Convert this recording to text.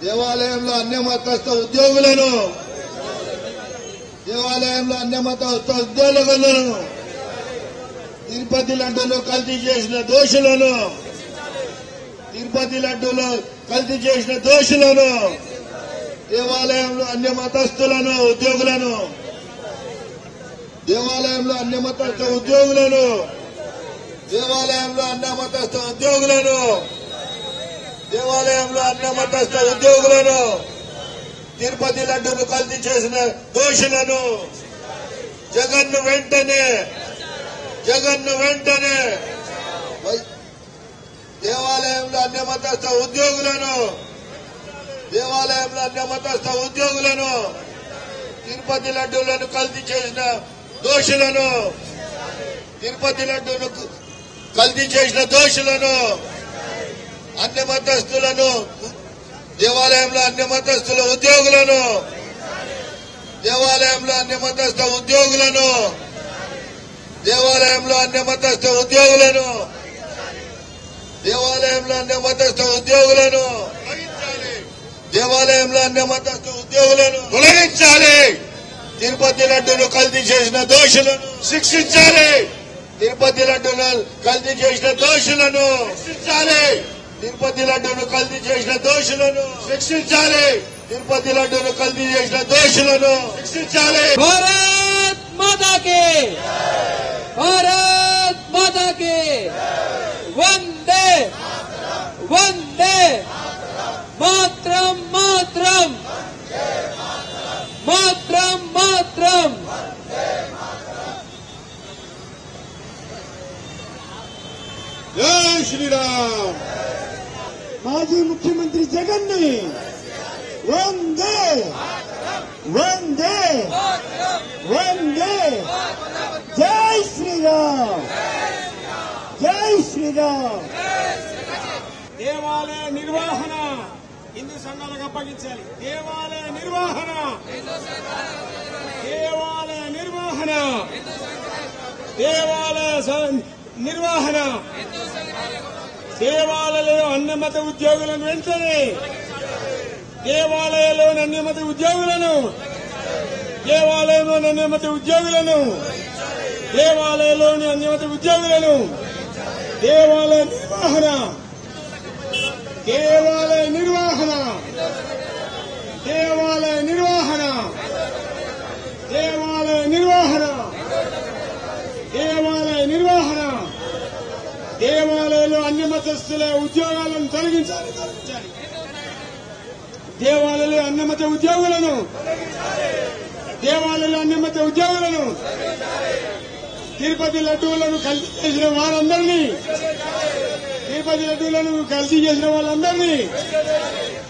దేవాలయంలో అన్యమతస్థ ఉద్యోగులను దేవాలయంలో అన్యమతస్థ ఉద్యోగులను తిరుపతి లడ్డూలో కల్తీ చేసిన దోషులను తిరుపతి లడ్డూలో కల్తీ చేసిన దోషులను దేవాలయంలో అన్యమతస్థులను ఉద్యోగులను దేవాలయంలో అన్యమతస్థ ఉద్యోగులను దేవాలయంలో అన్యమతస్థ ఉద్యోగులను దేవాలయంలో అన్యమతస్థ ఉద్యోగులను తిరుపతి లడ్డూను కల్తీ చేసిన దోషులను జగన్ను వెంటనే దేవాలయంలో అన్యమతస్థ ఉద్యోగులను తిరుపతి లడ్డూలను కల్తీ చేసిన దోషులను తిరుపతి లడ్డూను కల్తీ చేసిన దోషులను అన్యమతస్థులను దేవాలయంలో అన్యమతస్థుల ఉద్యోగులను దేవాలయంలో అన్యమతస్థ ఉద్యోగులను దేవాలయంలో అన్యమతస్థ ఉద్యోగులను దేవాలయంలో అన్యమతస్థ ఉద్యోగులను దేవాలయంలో అన్యమతస్థ ఉద్యోగులను తొలగించాలి. తిరుపతి లడ్డూను కల్తీ చేసిన దోషులను శిక్షించాలి. తిరుపతి లడ్డూను కల్తీ చేసిన దోషులను శిక్షించాలి. తిరుపతి లడ్డూను కల్తీ చేసిన దోషులను శిక్షించాలి. తిరుపతి లడ్డూను కల్తీ చేసిన దోషులను శిక్షించాలి. భారత్ మాతా కి భారత్ మాతా కి వందే వందే మాత్రం మాత్రం మాత్రం మాత్రం జై శ్రీరామ్. మాజీ ముఖ్యమంత్రి జగన్ ని వందే వందే వందే జై శ్రీరామ్ జై శ్రీరామ్. దేవాలయ నిర్వహణ హిందూ సంఘాలకు అప్పగించాలి. దేవాలయ నిర్వహణ దేవాలయ నిర్వహణ నిర్వహణ దేవాలయంలో అన్యమత ఉద్యోగులను వెంటనే దేవాలయంలోని అన్యమత ఉద్యోగులను దేవాలయంలోని అన్యమత ఉద్యోగులను దేవాలయంలోని అన్యమత ఉద్యోగులను దేవాలయ నిర్వహణ దేవాలయ నిర్వహణ దేవాలయ నిర్వహణ దేవాలయ నిర్వహణ దేవాలయ నిర్వహణ దేవాలయంలో అన్యమతస్థుల ఉద్యోగాలను తొలగించాలి. దేవాలయంలో అన్యమత ఉద్యోగులను దేవాలయంలో అన్యమత ఉద్యోగులను తిరుపతి లడ్డూలను కల్తీ చేసిన వారందరినీ తిరుపతి లడ్డూలను కల్తీ చేసిన వాళ్ళందరినీ